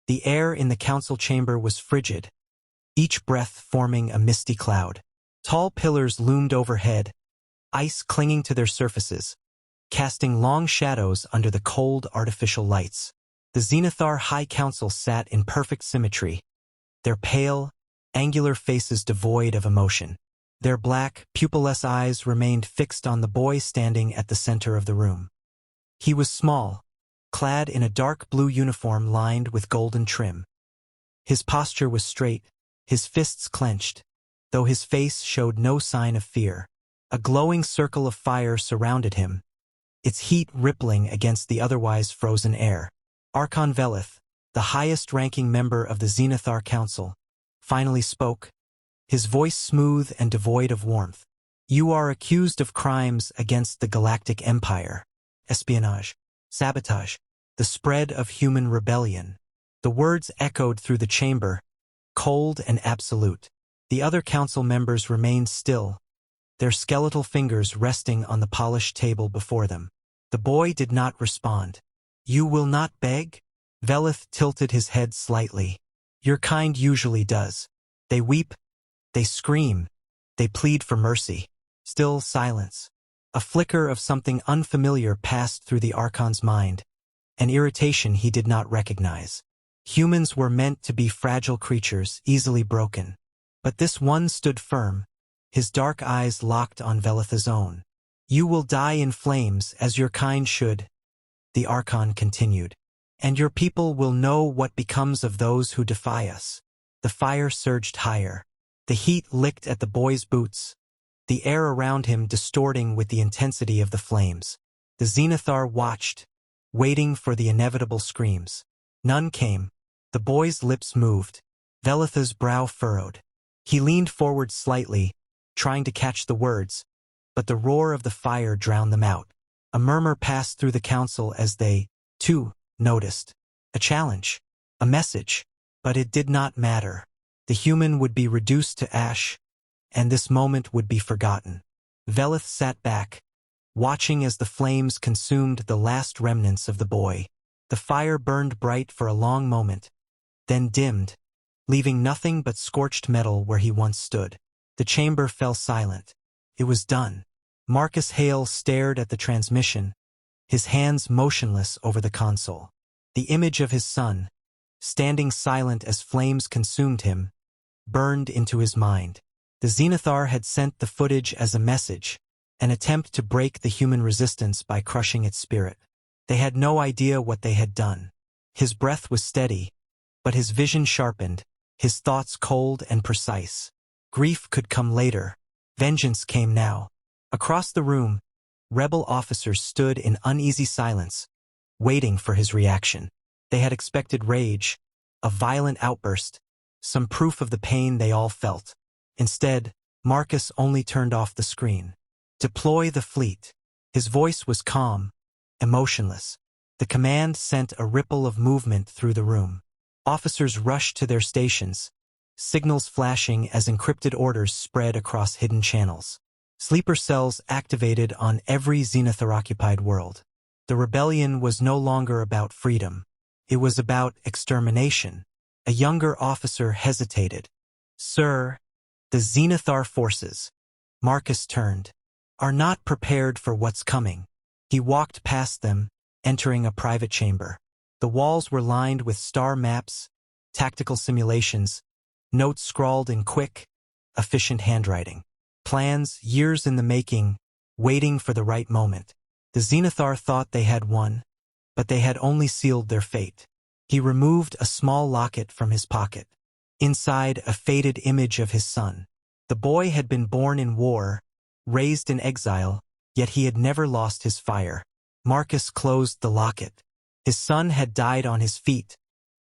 The air in the council chamber was frigid, each breath forming a misty cloud. Tall pillars loomed overhead, ice clinging to their surfaces, casting long shadows under the cold artificial lights. The Zenithar High Council sat in perfect symmetry, their pale, angular faces devoid of emotion. Their black, pupilless eyes remained fixed on the boy standing at the center of the room. He was small, clad in a dark blue uniform lined with golden trim. His posture was straight, his fists clenched, though his face showed no sign of fear. A glowing circle of fire surrounded him, its heat rippling against the otherwise frozen air. Archon Velith, the highest-ranking member of the Zenithar Council, finally spoke, his voice smooth and devoid of warmth. "You are accused of crimes against the Galactic Empire, espionage, sabotage, the spread of human rebellion." The words echoed through the chamber, cold and absolute. The other council members remained still, their skeletal fingers resting on the polished table before them. The boy did not respond. "You will not beg?" Velith tilted his head slightly. "Your kind usually does. They weep, they scream, they plead for mercy." Still silence. A flicker of something unfamiliar passed through the Archon's mind, an irritation he did not recognize. Humans were meant to be fragile creatures, easily broken. But this one stood firm, his dark eyes locked on Velith's own. "You will die in flames, as your kind should," the Archon continued. "And your people will know what becomes of those who defy us." The fire surged higher. The heat licked at the boy's boots, the air around him distorting with the intensity of the flames. The Zenithar watched, waiting for the inevitable screams. None came. The boy's lips moved. Velith's brow furrowed. He leaned forward slightly, trying to catch the words, but the roar of the fire drowned them out. A murmur passed through the council as they, too, noticed. A challenge. A message. But it did not matter. The human would be reduced to ash, and this moment would be forgotten. Velith sat back, watching as the flames consumed the last remnants of the boy. The fire burned bright for a long moment, then dimmed, leaving nothing but scorched metal where he once stood. The chamber fell silent. It was done. Marcus Hale stared at the transmission, his hands motionless over the console. The image of his son, standing silent as flames consumed him, burned into his mind. The Zenithar had sent the footage as a message, an attempt to break the human resistance by crushing its spirit. They had no idea what they had done. His breath was steady, but his vision sharpened, his thoughts cold and precise. Grief could come later. Vengeance came now. Across the room, rebel officers stood in uneasy silence, waiting for his reaction. They had expected rage, a violent outburst, some proof of the pain they all felt. Instead, Marcus only turned off the screen. "Deploy the fleet." His voice was calm, emotionless. The command sent a ripple of movement through the room. Officers rushed to their stations, signals flashing as encrypted orders spread across hidden channels. Sleeper cells activated on every Zenithar-occupied world. The rebellion was no longer about freedom. It was about extermination. A younger officer hesitated. "Sir, the Zenithar forces," Marcus turned, "are not prepared for what's coming." He walked past them, entering a private chamber. The walls were lined with star maps, tactical simulations, notes scrawled in quick, efficient handwriting. Plans, years in the making, waiting for the right moment. The Zenithar thought they had won, but they had only sealed their fate. He removed a small locket from his pocket. Inside, a faded image of his son. The boy had been born in war, raised in exile, yet he had never lost his fire. Marcus closed the locket. His son had died on his feet,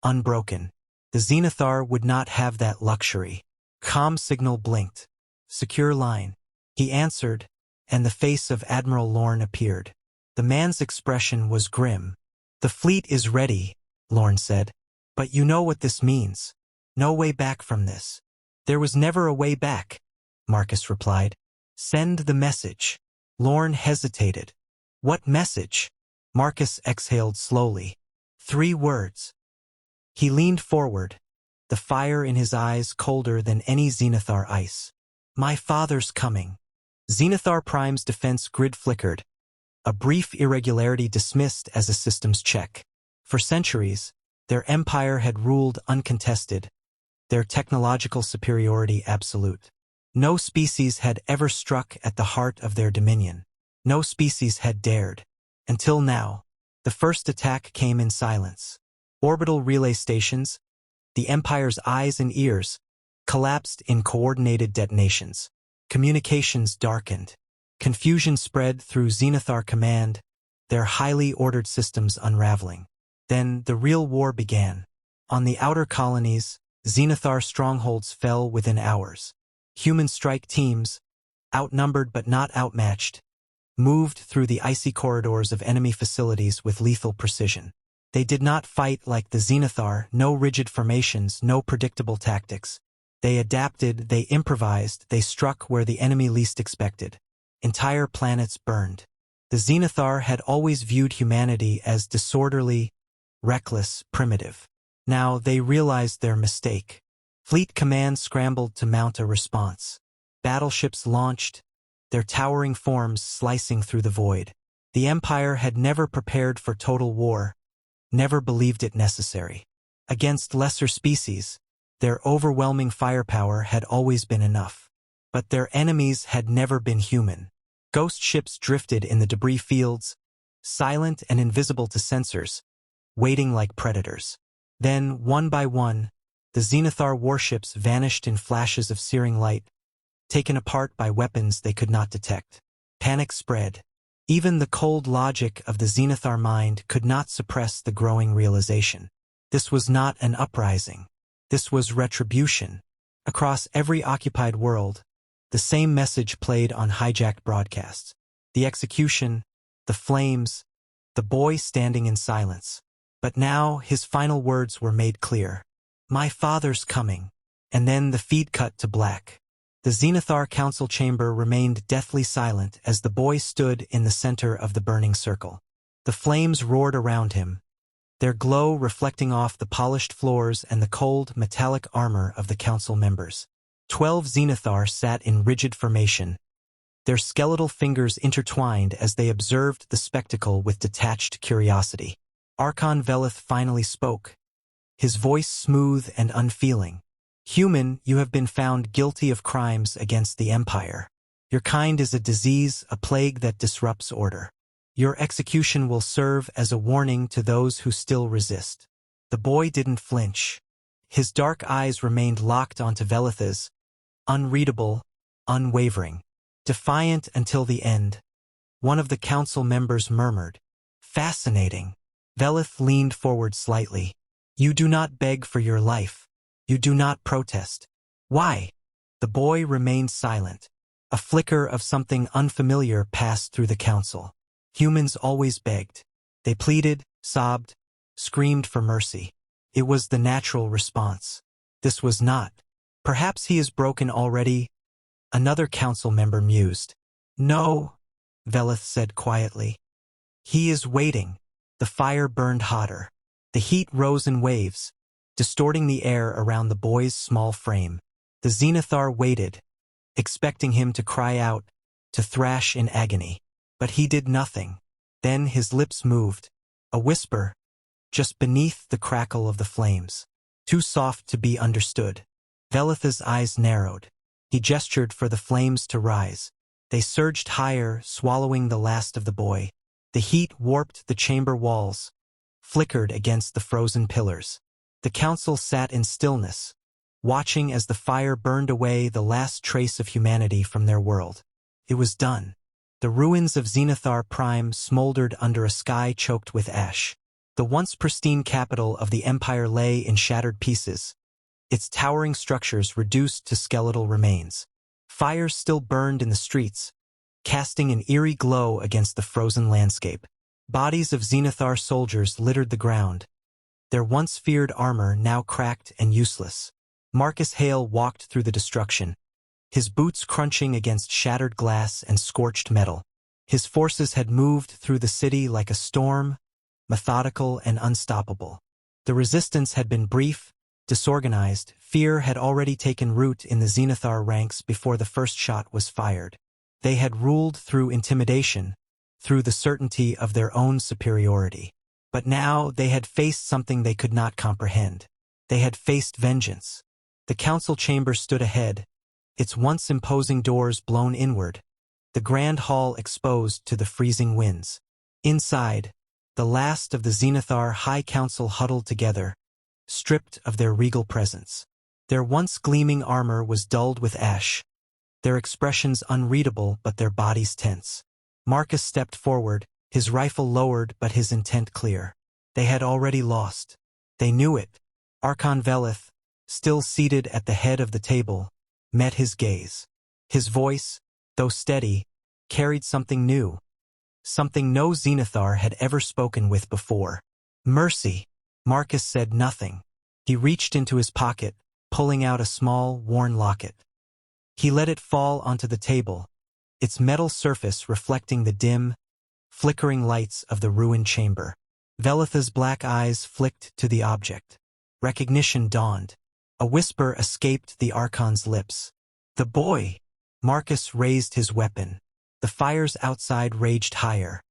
unbroken. The Zenithar would not have that luxury. Comm signal blinked. "Secure line." He answered, and the face of Admiral Lorne appeared. The man's expression was grim. "The fleet is ready," Lorne said. "But you know what this means. No way back from this." "There was never a way back," Marcus replied. "Send the message." Lorne hesitated. "What message?" Marcus exhaled slowly. 3 words. He leaned forward, the fire in his eyes colder than any Zenithar ice. My father's coming. Zenithar Prime's defense grid flickered, a brief irregularity dismissed as a systems check. For centuries, their empire had ruled uncontested, their technological superiority absolute. No species had ever struck at the heart of their dominion. No species had dared. Until now, the first attack came in silence. Orbital relay stations, the Empire's eyes and ears, collapsed in coordinated detonations. Communications darkened. Confusion spread through Zenithar Command, their highly ordered systems unraveling. Then the real war began. On the outer colonies, Zenithar strongholds fell within hours. Human strike teams, outnumbered but not outmatched, moved through the icy corridors of enemy facilities with lethal precision. They did not fight like the Zenithar, no rigid formations, no predictable tactics. They adapted, they improvised, they struck where the enemy least expected. Entire planets burned. The Zenithar had always viewed humanity as disorderly, reckless, primitive. Now they realized their mistake. Fleet Command scrambled to mount a response. Battleships launched, their towering forms slicing through the void. The Empire had never prepared for total war, never believed it necessary. Against lesser species, their overwhelming firepower had always been enough. But their enemies had never been human. Ghost ships drifted in the debris fields, silent and invisible to sensors, waiting like predators. Then, one by one, the Zenithar warships vanished in flashes of searing light, taken apart by weapons they could not detect. Panic spread. Even the cold logic of the Zenithar mind could not suppress the growing realization. This was not an uprising. This was retribution. Across every occupied world, the same message played on hijacked broadcasts. The execution, the flames, the boy standing in silence. But now his final words were made clear. My father's coming. And then the feed cut to black. The Zenithar council chamber remained deathly silent as the boy stood in the center of the burning circle. The flames roared around him, their glow reflecting off the polished floors and the cold, metallic armor of the council members. 12 Zenithar sat in rigid formation, their skeletal fingers intertwined as they observed the spectacle with detached curiosity. Archon Velith finally spoke, his voice smooth and unfeeling. Human, you have been found guilty of crimes against the Empire. Your kind is a disease, a plague that disrupts order. Your execution will serve as a warning to those who still resist. The boy didn't flinch. His dark eyes remained locked onto Velith's, unreadable, unwavering, defiant until the end. One of the council members murmured, "Fascinating." Velith leaned forward slightly. "You do not beg for your life. You do not protest. Why?" The boy remained silent. A flicker of something unfamiliar passed through the council. Humans always begged. They pleaded, sobbed, screamed for mercy. It was the natural response. This was not. Perhaps he is broken already, another council member mused. No, Velith said quietly. He is waiting. The fire burned hotter. The heat rose in waves, distorting the air around the boy's small frame. The Zenithar waited, expecting him to cry out, to thrash in agony. But he did nothing. Then his lips moved, a whisper, just beneath the crackle of the flames. Too soft to be understood. Velith's eyes narrowed. He gestured for the flames to rise. They surged higher, swallowing the last of the boy. The heat warped the chamber walls, flickered against the frozen pillars. The council sat in stillness, watching as the fire burned away the last trace of humanity from their world. It was done. The ruins of Zenithar Prime smoldered under a sky choked with ash. The once pristine capital of the Empire lay in shattered pieces, its towering structures reduced to skeletal remains. Fires still burned in the streets, casting an eerie glow against the frozen landscape. Bodies of Zenithar soldiers littered the ground, their once feared armor now cracked and useless. Marcus Hale walked through the destruction, his boots crunching against shattered glass and scorched metal. His forces had moved through the city like a storm, methodical and unstoppable. The resistance had been brief, disorganized. Fear had already taken root in the Zenithar ranks before the first shot was fired. They had ruled through intimidation, through the certainty of their own superiority. But now they had faced something they could not comprehend. They had faced vengeance. The council chamber stood ahead, its once imposing doors blown inward, the grand hall exposed to the freezing winds. Inside, the last of the Zenithar High Council huddled together, stripped of their regal presence. Their once gleaming armor was dulled with ash, their expressions unreadable but their bodies tense. Marcus stepped forward, his rifle lowered but his intent clear. They had already lost. They knew it. Archon Velith, still seated at the head of the table, met his gaze. His voice, though steady, carried something new, something no Zenithar had ever spoken with before. Mercy. Marcus said nothing. He reached into his pocket, pulling out a small, worn locket. He let it fall onto the table, its metal surface reflecting the dim, flickering lights of the ruined chamber. Velith's black eyes flicked to the object. Recognition dawned. A whisper escaped the Archon's lips. The boy! Marcus raised his weapon. The fires outside raged higher.